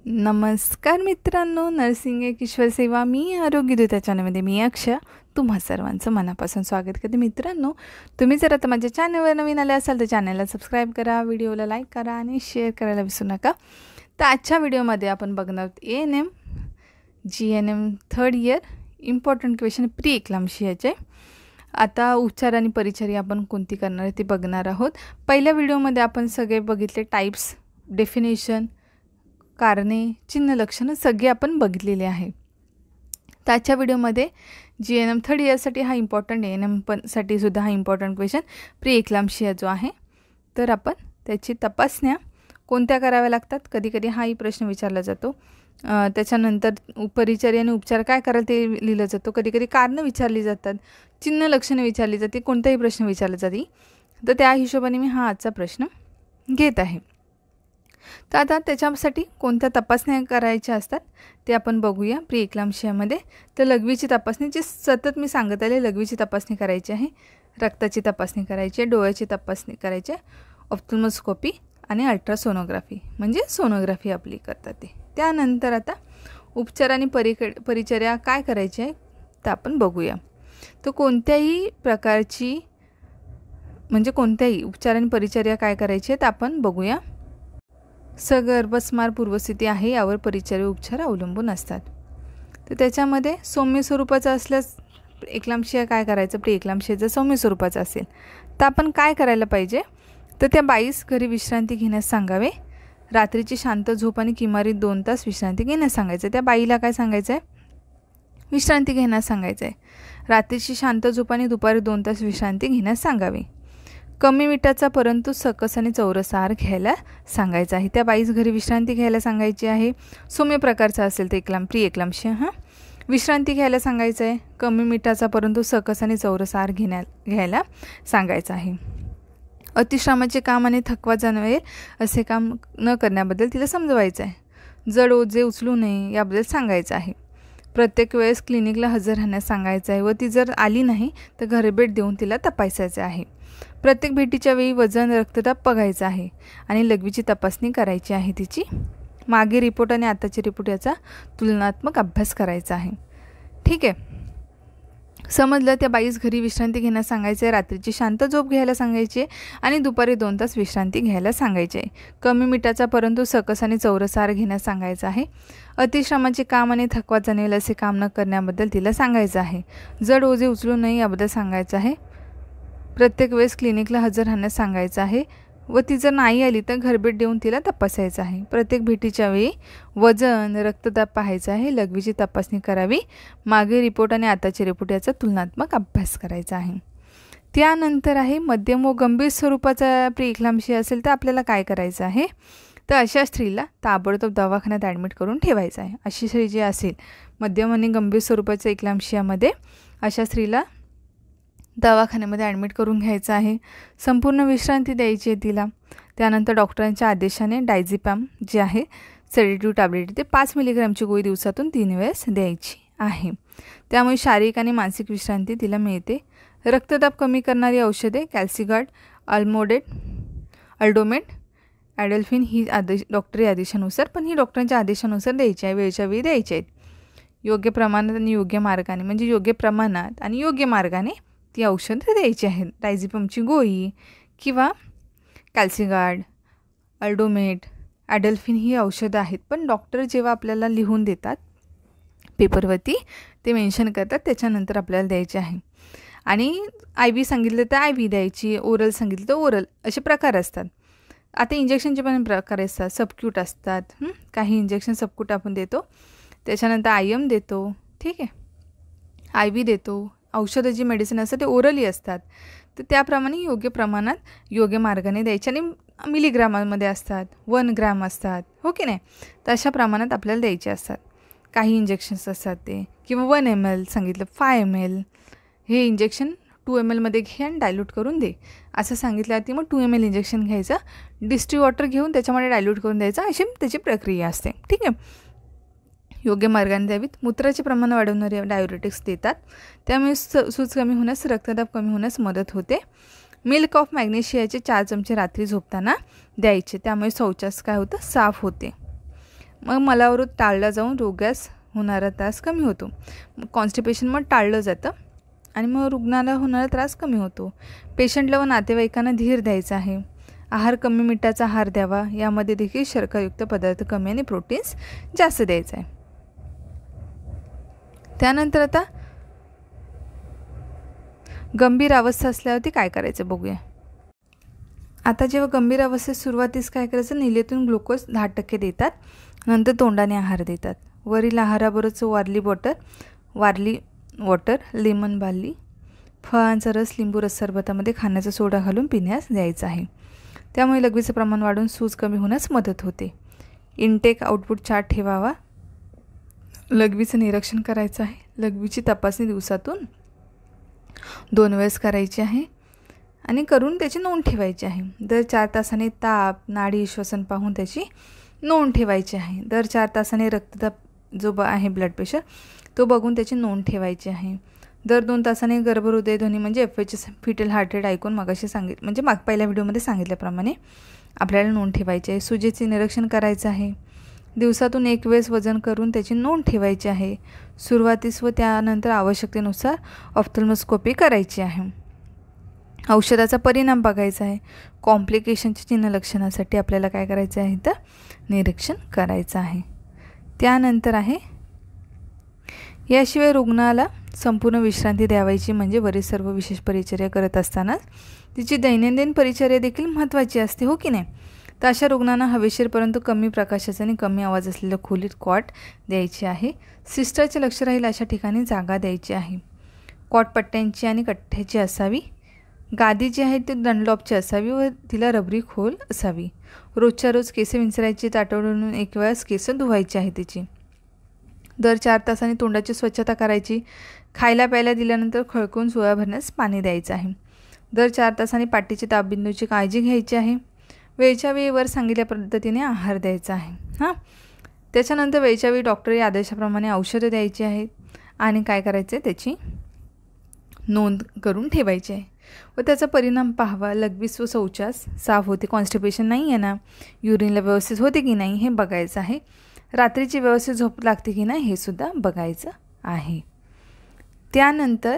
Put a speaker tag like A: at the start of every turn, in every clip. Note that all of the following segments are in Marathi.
A: नमस्कार मित्रांनो, नर्सिंग एक ईश्वर सेवा. मी आरोग्यदूत या चॅनलमध्ये मी अक्षय तुम्हा सर्वांचं मनापासून स्वागत करते. मित्रांनो, तुम्ही जर आता माझ्या चॅनलवर नवीन आले असाल तर चॅनलला सबस्क्राईब करा, व्हिडिओला लाईक करा आणि शेअर करायला विसरू नका. तर आजच्या व्हिडिओमध्ये आपण बघणार आहोत ANM GNM third year important question प्री एक्लाम्शियाचे. आता उपचार आणि परिचर्या आपण कोणती करणार आहे ते बघणार आहोत. पहिल्या व्हिडिओमध्ये आपण सगळे बघितले टाइप्स, डेफिनेशन, कारणे, चिन्ह, लक्षणं सगळे आपण बघितलेले आहे. तर आजच्या व्हिडिओमध्ये GNM थर्ड इयरसाठी हा इम्पॉर्टंट, ANM पण साठी सुद्धा हा इम्पॉर्टंट क्वेश्चन प्री एक्लाम्शिया जो आहे तर आपण त्याची तपासण्या कोणत्या कराव्या लागतात. कधी कधी हाही प्रश्न विचारला जातो. त्याच्यानंतर परिचर्या आणि उपचार काय कराल ते लिहिलं जातं. कधी कधी कारणं विचारली जातात, चिन्ह लक्षणं विचारली जाते, कोणताही प्रश्न विचारला जाते. तर त्या हिशोबाने मी हा आजचा प्रश्न घेत आहे. तर आता त्याच्यासाठी कोणत्या तपासण्या करायच्या असतात ते आपण बघूया प्री एक्लाम्शियामध्ये. तर लघवीची तपासणी जी सतत मी सांगत आले, लघवीची तपासणी करायची आहे, रक्ताची तपासणी करायची आहे, डोळ्याची तपासणी करायची आहे, ऑप्थल्मोस्कोपी आणि अल्ट्रासोनोग्राफी म्हणजे सोनोग्राफी आपली करतात ते. त्यानंतर आता उपचार आणि परिचर्या काय करायची आहे तर आपण बघूया. तर कोणत्याही प्रकारची म्हणजे कोणत्याही उपचार आणि परिचर्या काय करायची आहे तर आपण बघूया. सगर्भस्मार पूर्वस्थिती आहे यावर परिचर्या उपचार अवलंबून असतात. तर त्याच्यामध्ये सौम्य स्वरूपाचा असल्यास एक्लाम्शिया काय करायचं, प्री एक्लाम्शिया जर सौम्य स्वरूपाचा असेल तर आपण काय करायला पाहिजे तर त्या बाईस घरी विश्रांती घेण्यास सांगावे. रात्रीची शांत झोप आणि किमारीत 2 तास विश्रांती घेण्यास सांगायचं. त्या बाईला काय सांगायचं आहे, विश्रांती घेण्यास सांगायचं आहे. रात्रीची शांत झोप आणि दुपारी 2 तास विश्रांती घेण्यास सांगावे. कमी मिठाचा परंतु सकस आणि चौरस आहार घ्यायला सांगायचा आहे. त्या बाईस घरी विश्रांती घ्यायला सांगायची आहे. सौम्य प्रकारचा असेल ते प्री एक्लाम्शिया विश्रांती घ्यायला सांगायचं आहे. कमी मिठाचा परंतु सकस आणि चौरस आहार घ्यायला सांगायचं आहे. अतिश्रमाचे काम आणि थकवा जाणवेल असे काम न करण्याबद्दल तिला समजवायचं आहे. जड ओझे उचलू नये याबद्दल सांगायचं आहे. प्रत्येक वेळेस क्लिनिकला हजर राहण्यास सांगायचं आहे व ती जर आली नाही तर घरभेट देऊन तिला तपासायचं आहे. प्रत्येक भेटीच्या वेळी वजन, रक्तदाब बघायचा आहे आणि लघवीची तपासणी करायची आहे. तिची मागे रिपोर्ट आणि आताचे रिपोर्ट याचा तुलनात्मक अभ्यास करायचा आहे. ठीक आहे, समजलं. त्या बाईस घरी विश्रांती घेण्यास सांगायचं आहे. रात्रीची शांत झोप घ्यायला सांगायची आहे आणि दुपारी 2 तास विश्रांती घ्यायला सांगायचे आहे. कमी मिठाचा परंतु सकस आणि चौरस आहार घेण्यास सांगायचा आहे. अतिश्रमाचे काम आणि थकवा जाणवेल असे काम न करण्याबद्दल तिला सांगायचं आहे. जड ओझे उचलू नये याबद्दल सांगायचं आहे. प्रत्येक वेळेस क्लिनिकला हजर राहण्यास सांगायचं आहे व ती जर नाही आली तर घरभेट देऊन तिला तपासायचं आहे. प्रत्येक भेटीच्या वेळी वजन, रक्तदाब पाहायचं आहे. लघवीची तपासणी करावी. मागे रिपोर्ट आणि आताचे रिपोर्ट याचा तुलनात्मक अभ्यास करायचा आहे. त्यानंतर आहे मध्यम व गंभीर स्वरूपाचा प्री एक्लाम्शिया असेल तर आपल्याला काय करायचं आहे तर अशा स्त्रीला ताबडतोब दवाखान्यात ॲडमिट करून ठेवायचं आहे. अशी स्त्री जी असेल मध्यम आणि गंभीर स्वरूपाच्या एक्लाम्शियामध्ये अशा स्त्रीला दवाखान्यामध्ये ॲडमिट करून घ्यायचं आहे. संपूर्ण विश्रांती द्यायची आहे तिला. त्यानंतर डॉक्टरांच्या आदेशाने डायझेपॅम जे आहे सेडेटिव्ह टॅब्लेट ते 5 मिलीग्रॅमची गोळी दिवसातून 3 वेळेस द्यायची आहे. त्यामुळे शारीरिक आणि मानसिक विश्रांती तिला मिळते. रक्तदाब कमी करणारी औषधे कॅल्सिगार्ड, अल्डोमेट, ॲडल्फिन ही डॉक्टरी आदेशानुसार, पण ही डॉक्टरांच्या आदेशानुसार द्यायची आहे, वेळच्या वेळी द्यायची आहेत. योग्य प्रमाणात आणि योग्य मार्गाने म्हणजे योग्य प्रमाणात आणि योग्य मार्गाने ती औषधं द्यायची आहेत. डायझेपमची गोळी किंवा कॅल्सिगार्ड, अल्डोमेट, ॲडल्फिन ही औषधं आहेत. पण डॉक्टर जेव्हा आपल्याला लिहून देतात पेपरवरती ते मेन्शन करतात त्याच्यानंतर आपल्याला द्यायचे आहे. आणि IV सांगितलं तर IV द्यायची, ओरल सांगितलं तर ओरल, असे प्रकार असतात. आता इंजेक्शनचे पण प्रकार असतात, सबक्यूट असतात. काही इंजेक्शन सबक्यूट आपण देतो, त्याच्यानंतर IM देतो. ठीक आहे, IV देतो. औषधं जी मेडिसिन असतात ते ओरली असतात. तर त्याप्रमाणे योग्य प्रमाणात योग्य मार्गाने द्यायचे आणि मिलीग्रामामध्ये असतात, 1 ग्रॅम असतात, हो की नाही. तर अशा प्रमाणात आपल्याला द्यायचे असतात. काही इंजेक्शन्स असतात ते किंवा 1 ml सांगितलं, 5 ml हे इंजेक्शन 2 ml मध्ये घे आणि डायल्यूट करून दे असं सांगितलं. मग 2 ml इंजेक्शन घ्यायचं, डिस्टिल वॉटर घेऊन त्याच्यामध्ये डायल्यूट करून द्यायचं, अशी त्याची प्रक्रिया असते. ठीक आहे, योग्य मार्गाने द्यावीत. मूत्राचे प्रमाण वाढवणारे डायुरेटिक्स देतात, त्यामुळे सूज कमी होण्यास, रक्तदाब कमी होण्यास मदत होते. मिल्क ऑफ मॅग्नेशियाचे 4 चमचे रात्री झोपताना द्यायचे, त्यामुळे शौचास काय होतं, साफ होते. मग मलावरोध टाळला जाऊन रोग्यास होणारा त्रास कमी होतो. कॉन्स्टिपेशन मग टाळलं जातं आणि मग रुग्णाला होणारा त्रास कमी होतो. पेशंटला व नातेवाईकांना धीर द्यायचा आहे. आहार कमी मिठाचा आहार द्यावा. यामध्ये देखील शर्करयुक्त पदार्थ कमी आणि प्रोटीन्स जास्त द्यायचं आहे. त्यानंतर आता गंभीर अवस्था असल्यावरती काय करायचं बघूया. आता जेव्हा गंभीर अवस्थेत सुरुवातीस काय करायचं, निलेतून ग्लुकोज 10% देतात, नंतर तोंडाने आहार देतात. वरील आहाराबरोबरच वारली वॉटर, लेमन बार्ली, फळांचा रस, लिंबू रस सरबतामध्ये खाण्याचा सोडा घालून पिण्यास द्यायचा आहे. त्यामुळे लघवीचं प्रमाण वाढून सूज कमी होण्यास मदत होते. इनटेक आउटपुट चार्ट ठेवावा. लघवीचं निरीक्षण करायचं आहे. लघवीची तपासणी दिवसातून 2 वेळेस करायची आहे आणि करून त्याची नोंद ठेवायची आहे. दर 4 तासाने ताप, नाडी, श्वसन पाहून त्याची नोंद ठेवायची आहे. दर 4 तासाने रक्तदाब जो आहे ब्लड प्रेशर तो बघून त्याची नोंद ठेवायची आहे. दर 2 तासाने गर्भहृदयध्वनी म्हणजे FHS फिटल हार्ट रेट ऐकून मगाशी म्हणजे पहिल्या व्हिडिओमध्ये सांगितल्याप्रमाणे आपल्याला नोंद ठेवायची आहे. सुजेचे निरीक्षण करायचं आहे. दिवसातून 1 वेळेस वजन करून त्याची नोंद ठेवायची आहे. सुरुवातीस व त्यानंतर आवश्यकतेनुसार ऑप्थल्मोस्कोपी करायची आहे. औषधाचा परिणाम बघायचा आहे. कॉम्प्लिकेशनच्या चिन्हलक्षणासाठी आपल्याला काय करायचं आहे, तर निरीक्षण करायचं आहे. त्यानंतर आहे याशिवाय रुग्णाला संपूर्ण विश्रांती द्यावायची, म्हणजे वरील सर्व विशेष परिचर्या करत असताना तिची दैनंदिन परिचर्या देखील महत्त्वाची असते, हो की नाही. तर अशा रुग्णांना हवेशीर परंतु कमी प्रकाशाचा आणि कमी आवाज असलेल्या खोलीत कॉट द्यायची आहे. सिस्टरचे लक्ष राहील अशा ठिकाणी जागा द्यायची आहे. कॉट पट्ट्यांची आणि कठ्ठ्याची असावी. गादी जी आहे ती डनलॉपची असावी व तिला रबरी खोल असावी. रोजच्या रोज केस विंचरायची, आठवड्यातून 1 वेळेस केस धुवायची आहे तिची. दर 4 तासांनी तोंडाची स्वच्छता करायची. खायला प्यायला दिल्यानंतर खळकून सुळा भरण्यास पाणी द्यायचं आहे. दर 4 तासांनी पाठीची तापबिंदूची काळजी घ्यायची आहे. वेळच्या वेळी वर सांगितल्या पद्धतीने आहार द्यायचा आहे. त्याच्यानंतर वेळच्या वेळी डॉक्टरी आदेशाप्रमाणे औषधं द्यायची आहेत आणि काय करायचं आहे त्याची नोंद करून ठेवायची आहे व त्याचा परिणाम पाहावा. लघवीस व शौचास साफ होते, कॉन्स्टिपेशन नाही आहे ना, युरिनला व्यवस्थित होते की नाही हे बघायचं आहे. रात्रीची व्यवस्थित झोप लागते की नाही हे सुद्धा बघायचं आहे. त्यानंतर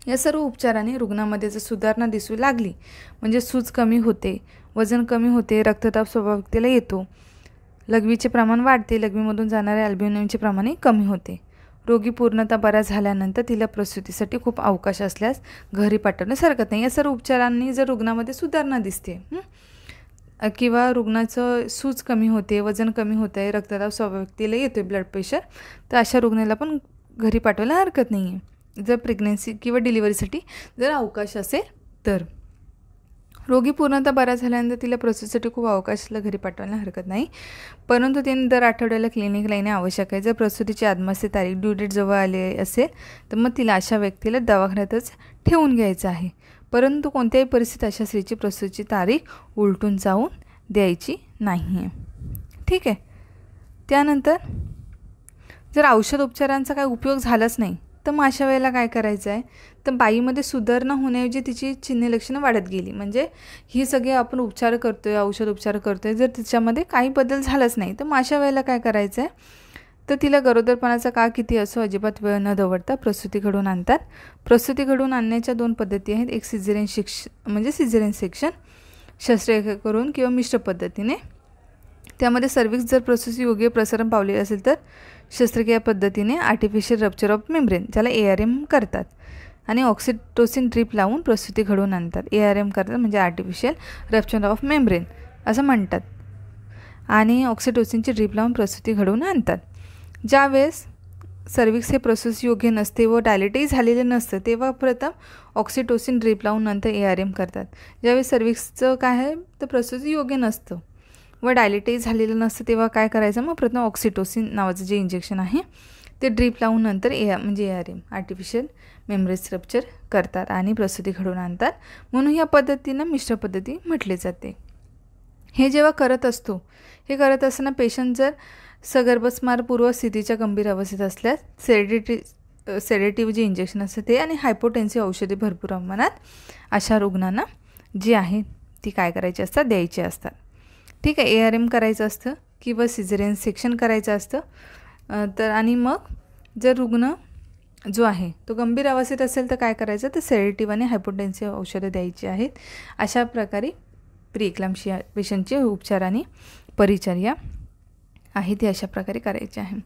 A: या सर्व उपचाराने रुग्णामध्ये जर सुधारणा दिसू लागली, म्हणजे सूज कमी होते, वजन कमी होते, रक्तदाब स्वाभाविकतेला येतो, लघवीचे प्रमाण वाढते, लघवीमधून जाणाऱ्या अल्ब्युमिनचे प्रमाणही कमी होते, रोगी पूर्णतः बरा झाल्यानंतर तिला प्रसूतीसाठी खूप अवकाश असल्यास घरी पाठवण्यास हरकत नाही. या सर्व उपचारांनी जर रुग्णामध्ये सुधारणा दिसते किंवा रुग्णाचं सूज कमी होते, वजन कमी होतं आहे, रक्तदाब स्वाभाविकतेला येतो आहे, ब्लड प्रेशर, तर अशा रुग्णाला पण घरी पाठवायला हरकत नाही आहे. जर प्रेग्नन्सी किंवा डिलिव्हरीसाठी जर अवकाश असेल तर. रोगी पूर्णतः बरा झाल्यानंतर तिला प्रसूतीसाठी खूप अवकाशाला घरी पाठवायला हरकत नाही, परंतु तिने दर आठवड्याला क्लिनिकला येणे आवश्यक आहे. जर प्रसूतीची आदमासची तारीख ड्यू डेट जवळ आली असेल तर मग तिला अशा व्यक्तीला दवाखान्यातच ठेवून घ्यायचं आहे. परंतु कोणत्याही परिस्थितीत अशा स्त्रीची प्रसूतीची तारीख उलटून जाऊन द्यायची नाही आहे. ठीक आहे. त्यानंतर जर औषध उपचारांचा काही उपयोग झालाच नाही तर मग अशा वेळेला काय करायचं आहे, तर बाईमध्ये सुधारणा होण्याऐवजी तिची चिन्हलक्षणं वाढत गेली, म्हणजे ही सगळे आपण उपचार करतो आहे, औषध उपचार करतो आहे, जर तिच्यामध्ये काही बदल झालाच नाही तर मग अशा वेळेला काय करायचं आहे, तर तिला गरोदरपणाचा काळ किती असो अजिबात वेळ न दवडता प्रसूती घडवून आणतात. प्रसूती घडवून आणण्याच्या 2 पद्धती आहेत. एक सिझेरियन सेक्शन शस्त्रक्रिया करून किंवा मिश्र पद्धतीने. त्यामध्ये सर्विक्स जर प्रसूती योग्य प्रसारण पावलेले असेल तर शस्त्रक्रिया पद्धतीने आर्टिफिशियल रप्चर ऑफ मेम्ब्रेन, ज्याला ARM करतात, आणि ऑक्सिटोसिन ड्रीप लावून प्रसूती घडवून आणतात. ARM करतात म्हणजे आर्टिफिशियल रप्चर ऑफ मेम्ब्रेन असं म्हणतात, आणि ऑक्सिटोसिनची ड्रीप लावून प्रसूती घडवून आणतात. ज्यावेळेस सर्विक्स हे प्रसूती योग्य नसते व डायलेटही झालेले नसतं तेव्हा प्रथम ऑक्सिटोसिन ड्रीप लावून नंतर ARM करतात. ज्यावेळेस सर्विक्सचं काय आहे तर प्रसूती योग्य नसतं व डायलेटही झालेलं नसतं तेव्हा काय करायचं, मग प्रथम ऑक्सिटोसिन नावाचं जे इंजेक्शन आहे ते ड्रीप लावून नंतर ARM आर्टिफिशियल मेम्ब्रेन रप्चर करतात आणि प्रसूती घडवून आणतात. म्हणून या पद्धतीनं मिश्र पद्धती म्हटले जाते. हे जेव्हा करत असताना पेशंट जर सगर्भस्मारपूर्व स्थितीच्या गंभीर अवस्थेत असल्यास सेडेटिव्ह जे इंजेक्शन असतं ते आणि हायपोटेन्सिव्ह औषधे भरपूर प्रमाणात अशा रुग्णांना जी आहे ती काय करायची असतात, द्यायची असतात. ठीक आहे. ARM करायचं असतं किंवा सिझेरियन सेक्शन करायचं असतं तर आणि मग जर रुग्ण जो आहे तो गंभीर अवस्थेत असेल तर काय करायचं, तर सेडेटिव्ह आणि हायपोटेन्सिव्ह औषधं द्यायची आहेत. अशा प्रकारे प्रीएक्लाम्प्सिया पेशंटचे उपचार आणि परिचर्या आहे ती अशा प्रकारे करायची आहे.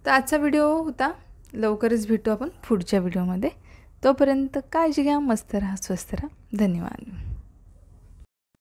A: तर आजचा व्हिडिओ होता. लवकरच भेटू आपण पुढच्या व्हिडिओमध्ये. तोपर्यंत काळजी घ्या, मस्त राहा, स्वस्थ राहा. धन्यवाद.